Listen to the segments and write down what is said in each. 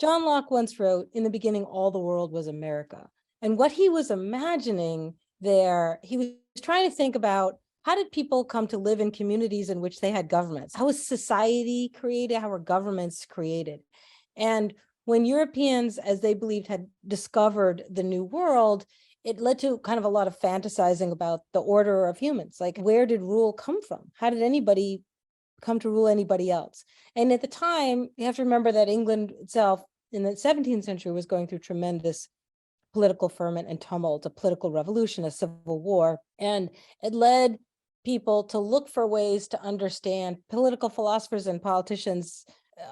John Locke once wrote, "In the beginning, all the world was America." And what he was imagining there, he was trying to think about, how did people come to live in communities in which they had governments? How was society created? How were governments created? And when Europeans, as they believed, had discovered the New World, it led to kind of a lot of fantasizing about the order of humans. Like, where did rule come from? How did anybody come to rule anybody else? And at the time, you have to remember that England itself in the 17th century was going through tremendous political ferment and tumult, a political revolution, a civil war. And it led people to look for ways to understand, political philosophers and politicians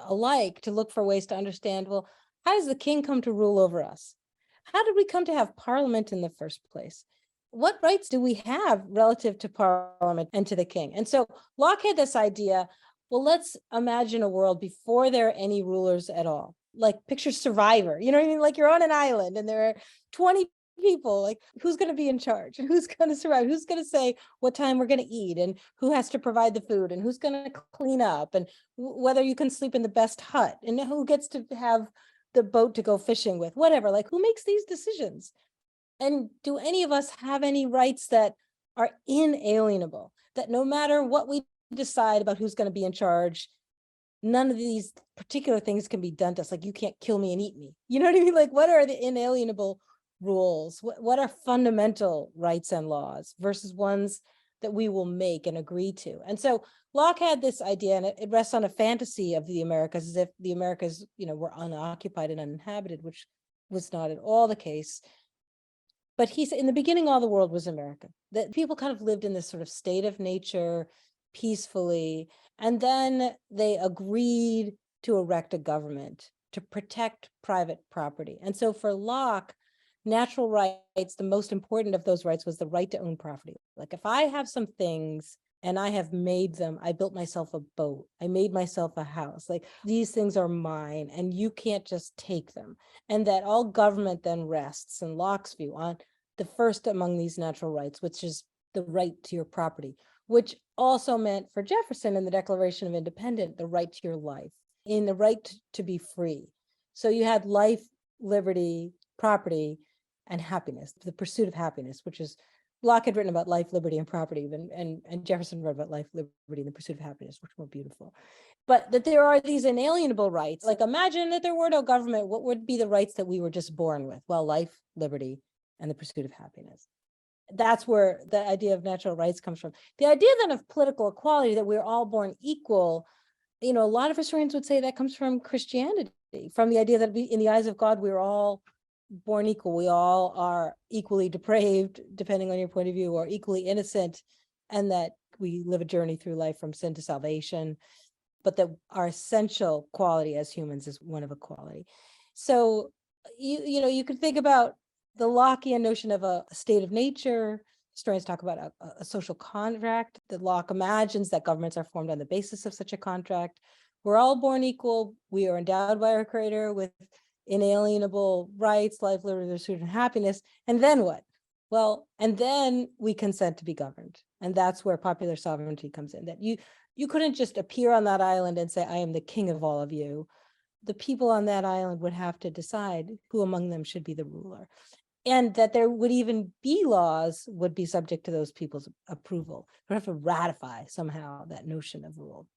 alike, to look for ways to understand, well, how does the king come to rule over us? How did we come to have parliament in the first place? What rights do we have relative to parliament and to the king? And so Locke had this idea, well, let's imagine a world before there are any rulers at all. Like, picture Survivor, you know what I mean? Like, you're on an island and there are 20 people, like, who's going to be in charge? Who's going to survive? Who's going to say what time we're going to eat, and who has to provide the food, and who's going to clean up, and whether you can sleep in the best hut, and who gets to have the boat to go fishing with, whatever. Like, who makes these decisions? And do any of us have any rights that are inalienable, that no matter what we decide about who's going to be in charge, none of these particular things can be done to us? Like, you can't kill me and eat me. You know what I mean? Like, what are the inalienable rules? What are fundamental rights and laws versus ones that we will make and agree to? And so Locke had this idea, and it rests on a fantasy of the Americas, as if the Americas, were unoccupied and uninhabited, which was not at all the case. But he said, in the beginning, all the world was America, that people kind of lived in this sort of state of nature peacefully. And then they agreed to erect a government to protect private property. And so for Locke, natural rights, the most important of those rights was the right to own property. Like, if I have some things and I have made them, I built myself a boat, I made myself a house, like, these things are mine and you can't just take them. And that all government then rests, in Locke's view, on the first among these natural rights, which is the right to your property, which also meant for Jefferson in the Declaration of Independence, the right to your life, in the right to be free. So you had life, liberty, property, and happiness, the pursuit of happiness, which is, Locke had written about life, liberty, and property, and Jefferson wrote about life, liberty, and the pursuit of happiness, which were beautiful. But that there are these inalienable rights. Like, imagine that there were no government, what would be the rights that we were just born with? Well, life, liberty, and the pursuit of happiness. That's where the idea of natural rights comes from. The idea then of political equality, that we're all born equal, a lot of historians would say that comes from Christianity, from the idea that in the eyes of God, we're all born equal. We all are equally depraved, depending on your point of view, or equally innocent, and that we live a journey through life from sin to salvation, but that our essential quality as humans is one of equality. So you could think about the Lockean notion of a state of nature. Historians talk about a social contract, that Locke imagines that governments are formed on the basis of such a contract. We're all born equal. We are endowed by our Creator with inalienable rights, life, liberty, pursuit, and happiness. And then what? Well, and then we consent to be governed. And that's where popular sovereignty comes in, that you couldn't just appear on that island and say, I am the king of all of you. The people on that island would have to decide who among them should be the ruler. And that there would even be laws would be subject to those people's approval. They have to ratify somehow that notion of rule.